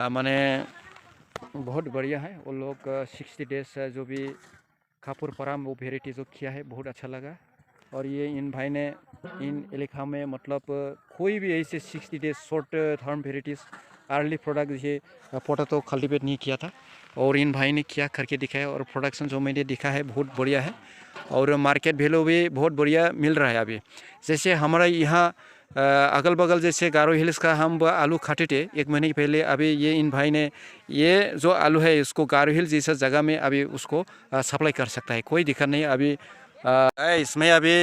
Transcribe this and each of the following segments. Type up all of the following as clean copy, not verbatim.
माने बहुत बढ़िया है। वो लोग 60 डेज जो भी कापुर पराम वो वेराइटी जो किया है बहुत अच्छा लगा। और ये इन भाई ने इन इलाका में मतलब कोई भी ऐसे 60 days short term varieties early product जैसे पोटैटो कल्टीवेट नहीं किया था और इन भाई ने किया करके दिखाया। और प्रोडक्शन जो मैंने दिखा है बहुत बढ़िया है और मार्केट वैल्यू भी बहुत बढ़िया मिल रहा है अभी। जैसे हमारा यहाँ अगल बगल जैसे गारो हिल्स का हम आलू खाते थे 1 महीने पहले, अभी ये इन भाई ने ये जो आलू है इसको गारो हिल्स जैसा जगह में अभी उसको सप्लाई कर सकता है, कोई दिक्कत नहीं। अभी इसमें अभी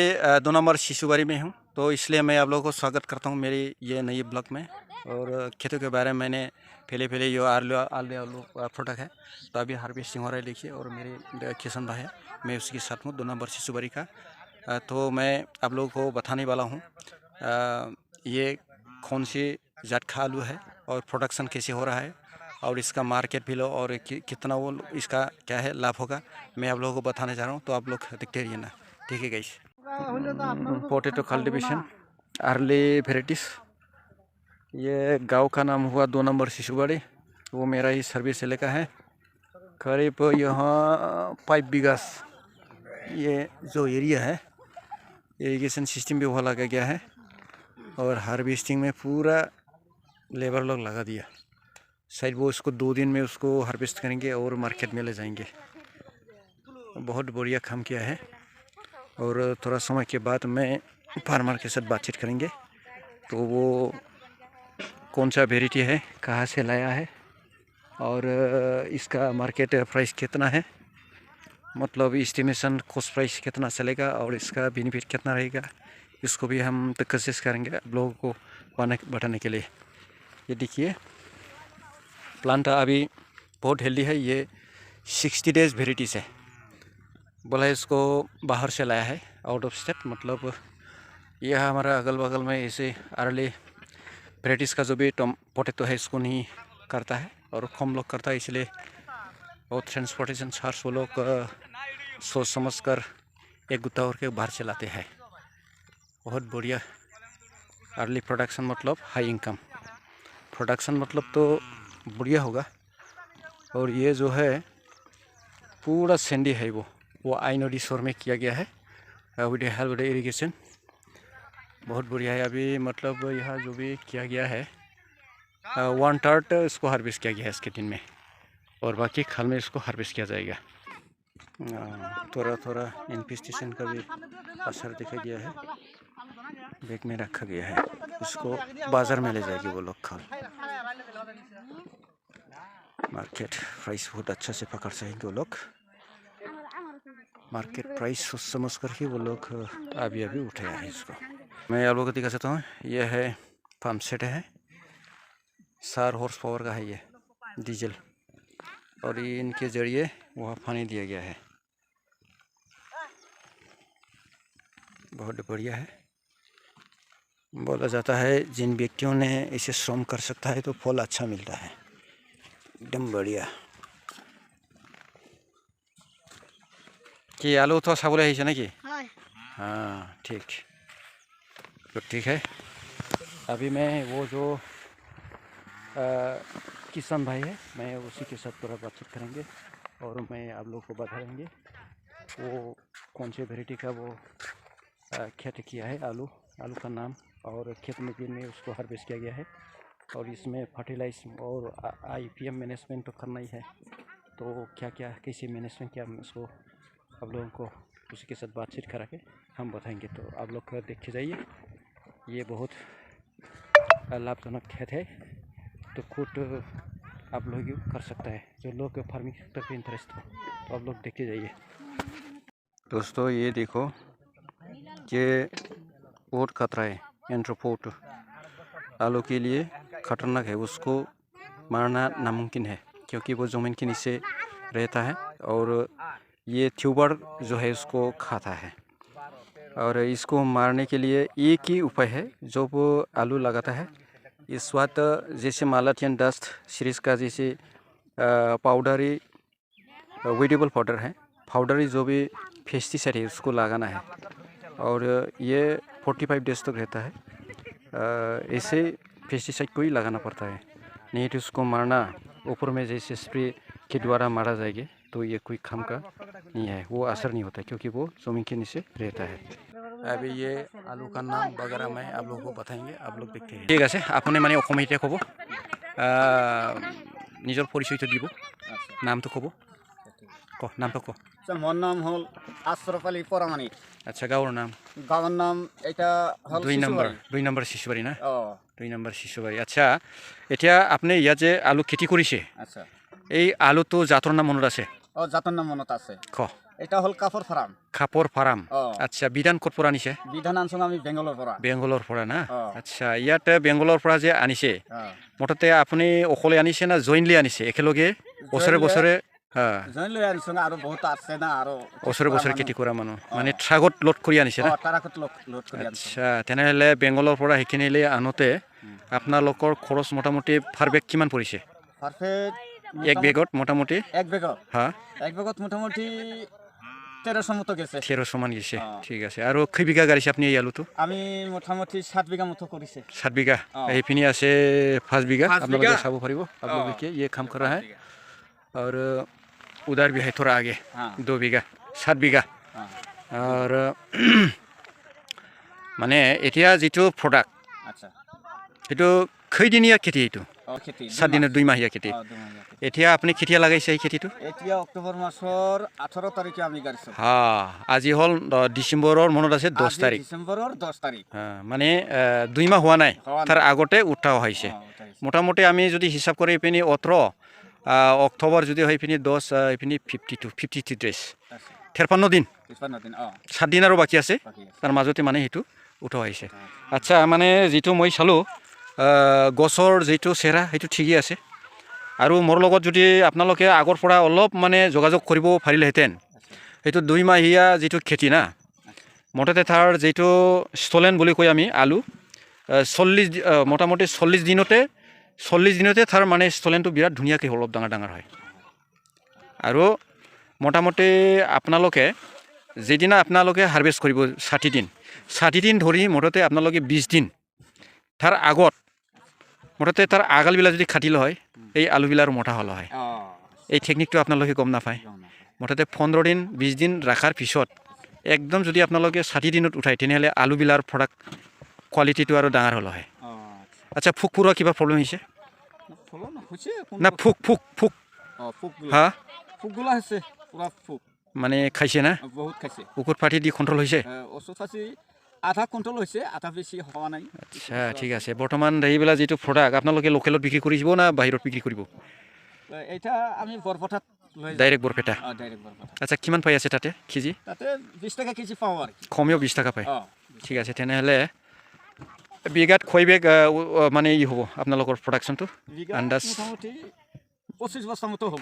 2 नंबर शिशुबारी में हूँ, तो इसलिए मैं आप लोगों को स्वागत करता हूँ मेरी ये नई ब्लॉग में। और खेतों के बारे में मैंने पहले ये आलू प्रोडक्ट है, तो अभी हार्वेस्टिंग हो रहा है देखिए। और मेरे किशन भाई है, मैं उसके साथ हूँ 2 नंबर शिशुबारी का। तो मैं आप लोगों को बताने वाला हूँ ये कौन सी जात का आलू है और प्रोडक्शन कैसे हो रहा है और इसका मार्केट वैल्यू और कितना वो इसका क्या है लाभ होगा, मैं आप लोगों को बताने जा रहा हूँ। तो आप लोग देखते रहिए ना, ठीक है guys. Potato cultivation early varieties, ये गांव का नाम हुआ 2 नंबर शिशुबाड़ी, वो मेरा ही सर्विस इलाका है। करीब यहाँ 5 बीघा ये जो एरिया है इरिगेशन सिस्टम भी वहाँ लगा गया है और हार्वेस्टिंग में पूरा लेबर लोग लगा दिया। शायद वो उसको 2 दिन में उसको हार्वेस्ट करेंगे और मार्केट में ले जाएंगे। बहुत बढ़िया काम किया है। और थोड़ा समय के बाद मैं फार्मर के साथ बातचीत करेंगे, तो वो कौन सा वेराइटी है, कहाँ से लाया है और इसका मार्केट प्राइस कितना है, मतलब इस्टीमेशन कॉस्ट प्राइस कितना चलेगा और इसका बेनिफिट कितना रहेगा, इसको भी हम कोशिश करेंगे आप लोगों को बताने के लिए। ये देखिए प्लांट अभी बहुत हेल्दी है, ये 60 डेज वेराइटीज़ है। बोला इसको बाहर से लाया है, आउट ऑफ स्टेट, मतलब यह हमारा अगल बगल में ऐसे अर्ली वेराइटीज़ का जो भी पोटैटो है इसको नहीं करता है और कम लोग करता है, इसलिए वो ट्रांसपोर्टेशन चार्ज वो लोग सोच समझ कर एक गुत्ता और के बाहर चलाते हैं। बहुत बढ़िया अर्ली प्रोडक्शन मतलब हाई इनकम, प्रोडक्शन मतलब तो बढ़िया होगा। और ये जो है पूरा सैंडी है, वो आई नदी शोर में किया गया है विद हेल्प इरिगेशन, बहुत बढ़िया है। अभी मतलब यहाँ जो भी किया गया है 1/3 इसको हार्वेस्ट किया गया है इसके दिन में और बाकी खाल में इसको हार्वेस्ट किया जाएगा। थोड़ा थोड़ा इन्फेस्टेशन का भी असर दिखा गया है, बैग में रखा गया है, इसको बाज़ार में ले जाएगी वो लोग खाल। मार्केट प्राइस बहुत अच्छा से पकड़ सकेंगे वो लोग, मार्केट प्राइस सोच समझ कर ही वो लोग अभी उठाया है इसको। मैं आप लोगों को दिखा सकता हूँ, यह है पंप सेट है, 4 हॉर्स पावर का है ये डीजल, और ये इनके ज़रिए वहाँ पानी दिया गया है। बहुत बढ़िया है। बोला जाता है जिन व्यक्तियों ने इसे श्रम कर सकता है तो फल अच्छा मिलता है, एकदम बढ़िया। कि आलू तो सब है ना कि हाँ ठीक, तो ठीक है। अभी मैं वो जो किसान भाई है मैं उसी के साथ थोड़ा बातचीत करेंगे और मैं आप लोगों को बताएंगे वो कौन से वेराइटी का वो खेती किया है, आलू का नाम और खेत में भी उसको हार्वेस्ट किया गया है। और इसमें फर्टिलाइज और IPM मैनेजमेंट तो करना ही है, तो क्या क्या कैसे मैनेजमेंट क्या उसको आप लोगों को उसी के साथ बातचीत करा के हम बताएंगे। तो आप लोग देख के जाइए, ये बहुत लाभजनक खेत है, तो खुद आप लोग कर सकता है जो लोग फार्मिंग सेक्टर पे इंटरेस्ट हो, तो आप लोग देख के जाइए। दोस्तों ये देखो, ये बहुत खतरा है, एंथ्रोपोड आलू के लिए खतरनाक है, उसको मारना नामुमकिन है क्योंकि वो ज़मीन के नीचे रहता है और ये ट्यूबर जो है उसको खाता है। और इसको मारने के लिए एक ही उपाय है, जो वो आलू लगाता है इस वक्त जैसे मालाथियन डस्ट सीरीज़ का जैसे पाउडरी वेजिटेबल पाउडर है, पाउडरी जो भी पेस्टिसाइड है उसको लगाना है और ये 45 डेज तक रहता है। ऐसे पेस्टिसाइड को ही लगाना पड़ता है, नहीं तो उसको मारना ऊपर में जैसे स्प्रे के द्वारा मारा जाएगा तो ये कोई काम का नहीं है, वो असर नहीं होता क्योंकि वो ज़मीन के नीचे रहता है। अभी ये आलू का नाम वगैरह मैं आप लोगों को बताएंगे, आप लोग देखते हैं। ठीक है आपने माने अखमिया कब निजर परिचय तो দিব नाम तो कब क नाम तो क मोर नाम हल आशरफ आली परामानिक। अच्छा गाँवर नाम এটা হল 2 নম্বৰ শিশুবাৰী না 2 নম্বৰ শিশুবাৰী। আচ্ছা এতিয়া আপুনি ইয়াত যে আলু খেতি কৰিছে, আচ্ছা এই আলুটো জাতৰ নাম মনত আছে? জাতৰ নাম মনত আছে। ক এটা হল কাপৰ ফাৰ্ম। কাপৰ ফাৰ্ম। আচ্ছা বিধান ক'ত পৰা আনিছে? বিধান আনছো আমি বেংগলৰ পৰা না। আচ্ছা ইয়াত বেংগলৰ পৰা যে আনিছে মুঠতে আপুনি অকলে আনিছে না জইনলি আনিছে একেলগে বছৰে বছৰে? জইনলি আনিছো আৰু বহুত আছে না আৰু বছৰে বছৰে খেতি কৰা মানুহ মানে ট্ৰাকত লোড কৰি আনিছে না? ট্ৰাকত লোড কৰি আনিছে। আচ্ছা তেনেহ'লে বেংগলৰ পৰা সেইখিনিলৈ আনোতে আপোনালোকৰ খৰচ মোটামুটি পাৰ বেগ কিমান পৰিছে? এক বেগত মোটামুটি এক বেগত মোটামুটি 1300 মতো গেছে। 1300 মান গেছে। ঠিক আছে আৰু কেই বিঘা গাড়িছে আপুনি এই আলুটো? আমি মোটামুটি 7 বিঘা মতো কৰিছে। 7 বিঘা এইপিনি আছে 5 বিঘা আপোনালোকে চাব পাৰিব। আপোনালোকে ये काम कर रहा है और उधर भी है थोड़ा आगे 2 बीघा 7 बीघा और মানে এতিয়া যিটো প্ৰডাক্ট আচ্ছা সেইটো কেইদিনীয়া খেতি? এইটো 7 দিনৰ 2 মাহীয়া খেতি। এতিয়া আপুনি কেতিয়া লাগাইছে এই খেতিটো? এতিয়া অক্টোবৰ মাসৰ 18 তাৰিখে আমি গাড়িছো। আজি হল ডিসেম্বৰৰ মনত আছে 10 তাৰিখ। ডিসেম্বৰৰ 10 তাৰিখ মানে 2 মাহ হোৱা নাই, তাৰ আগতে উঠা হৈছে। মোটামুটি আমি যদি হিসাব কৰি পিনি 18 অক্টোবৰ যদি হয় পিনি 10 পিনি 52 ডেজ 53 দিন 7 দিন আৰু বাকী আছে, তাৰ মাজতে মানে সেইটো উঠা হৈছে। আচ্ছা মানে যিটো মই চালোঁ গছৰ যিটো চেহেৰা সেইটো ঠিকেই আছে আৰু মোৰ লগত যদি আপোনালোকে আগৰ পৰা অলপ মানে যোগাযোগ কৰিব পাৰিলেহেঁতেন, সেইটো 2 মাহীয়া যিটো খেতি না মুঠতে তাৰ যিটো ষ্টলেন বুলি কয় আমি আলু 40 মোটামুটি 40 দিনতে তাৰ মানে ষ্টলেনটো বিৰাট ধুনীয়াকৈ অলপ ডাঙৰ ডাঙৰ হয়। আৰু মোটামুটি আপোনালোকে যেদিনা আপোনালোকে হাৰভেষ্ট কৰিব 60 দিন ধৰি মুঠতে আপোনালোকে 20 দিন তাৰ আগত মুঠতে তাৰ আগালবিলাক যদি কাটিলে হয় এই আলুবিলাক মোটা হ'ল হয়। এই টেকনিকটো আপোনালোকে গম নাপায়। মুঠতে 15 দিন 20 দিন ৰাখাৰ পিছত একদম যদি আপোনালোকে 60 দিনত উঠায় তেনেহ'লে আলুবিলাৰ প্ৰডাক্ট কোৱালিটিটো আৰু ডাঙৰ হ'ল হয়। আচ্ছা ফুক পুৰা কিবা প্ৰব্লেম হৈছে না? ফুক ফুকগুলা হৈছে পুৰা ফুক মানে খাইছে না? বহুত খাইছে। ঔষধ পাতি দি কণ্ট্ৰল হৈছে? ঔষধ পাতি আধা কণ্ট্ৰল হৈছে, আধা বেছি হোৱা নাই। আচ্ছা ঠিক আছে। বৰ্তমান এইবিলাক যিটো প্ৰডাক্ট আপোনালোকে লোকেলত বিক্ৰী কৰিব না বাহিৰত বিক্ৰী কৰিব? এটা আমি বৰপেটাত ডাইৰেক্ট বৰপেটা। আচ্ছা কিমান পাই আছে তাতে কেজি? তাতে 20 টাকা কেজি পাওঁ আৰু কমেও 20 টাকা পায়। ঠিক আছে তেনেহ'লে বিঘাত কয় বেগ মানে ই হ'ব আপোনালোকৰ প্ৰডাকশ্যনটো আন্দাজ? 25 বস্তা মতো হ'ব।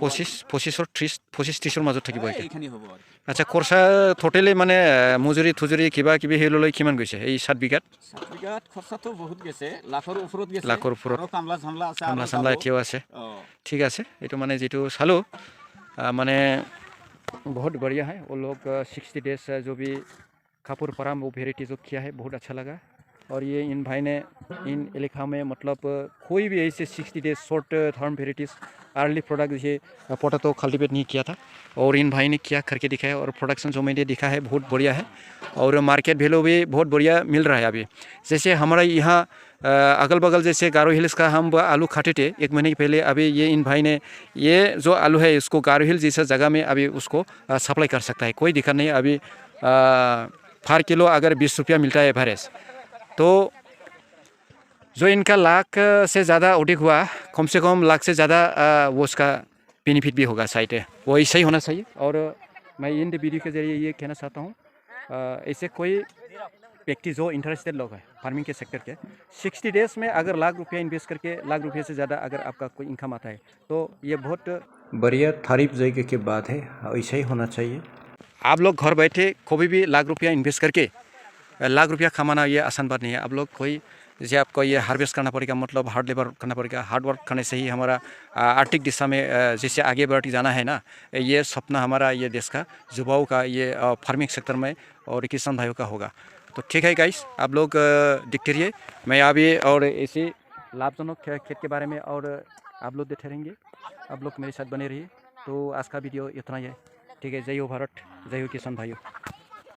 25-30ৰ মাজত থাকিব এইখিনি হ'ব। আচ্ছা খৰচা টোটেলি মানে মজুৰি কিবা কিবি হেৰিলৈ কিমান গৈছে এই 7 বিঘাত? 7 বিঘাত খৰচাটো বহুত গৈছে, লাখৰ ওপৰত গৈছে। লাখৰ ওপৰত কামলা ঝামলা আছে, কামলা চামলা এতিয়াও আছে। ঠিক আছে এইটো মানে যেটো চালোঁ মানে बहुत बढ़िया है। वो लोग 60 डेज जो भी कापुर पराम वो वेराइटी जो किया है बहुत अच्छा लगा। और ये इन भाई ने इन इलाका में मतलब कोई भी ऐसे 60 days short term varieties early product जैसे पोटैटो कल्टीवेट नहीं किया था और इन भाई ने किया करके दिखाया और प्रोडक्शन जो मैंने दिखा है बहुत बढ़िया है और मार्केट वैल्यू भी बहुत बढ़िया मिल रहा है अभी। जैसे हमारा यहाँ अगल बगल जैसे गारो हिल्स का हम आलू खाते थे 1 महीने पहले, अभी ये इन भाई ने ये जो आलू है इसको गारो हिल्स जैसा जगह में अभी उसको सप्लाई कर सकता है, कोई दिक्कत नहीं। अभी पर किलो अगर 20 रुपया मिलता है एवरेज, तो जो इनका लाख से ज़्यादा अधिक हुआ कम से कम लाख से ज़्यादा वो उसका बेनिफिट भी होगा शायद, वो ऐसा ही होना चाहिए। और मैं इन वीडियो के ज़रिए ये कहना चाहता हूँ ऐसे कोई व्यक्ति जो इंटरेस्टेड लोग है फार्मिंग के सेक्टर के 60 डेज में अगर लाख रुपया इन्वेस्ट करके लाख रुपये से ज़्यादा अगर आपका कोई इनकम आता है तो ये बहुत बढ़िया तारीफ जगह की बात है, ऐसा ही होना चाहिए। आप लोग घर बैठे कभी भी लाख रुपया इन्वेस्ट करके लाख रुपया कमाना ये आसान बात नहीं है। आप लोग कोई जैसे आपको ये हार्वेस्ट करना पड़ेगा, मतलब हार्ड लेबर करना पड़ेगा। हार्ड वर्क करने से ही हमारा आर्थिक दिशा में जैसे आगे बढ़ जाना है ना, ये सपना हमारा ये देश का युवाओं का ये फार्मिंग सेक्टर में और किसान भाइयों का होगा। तो ठीक है गाइस, आप लोग देखते रहिए। मैं अभी और ऐसे लाभजनक खेत के बारे में और आप लोग देते रहेंगे। आप लोग मेरे साथ बने रहिए। तो आज का वीडियो इतना ही है। ठीक है, जय हो भारत, जय हो किसान भाइयों।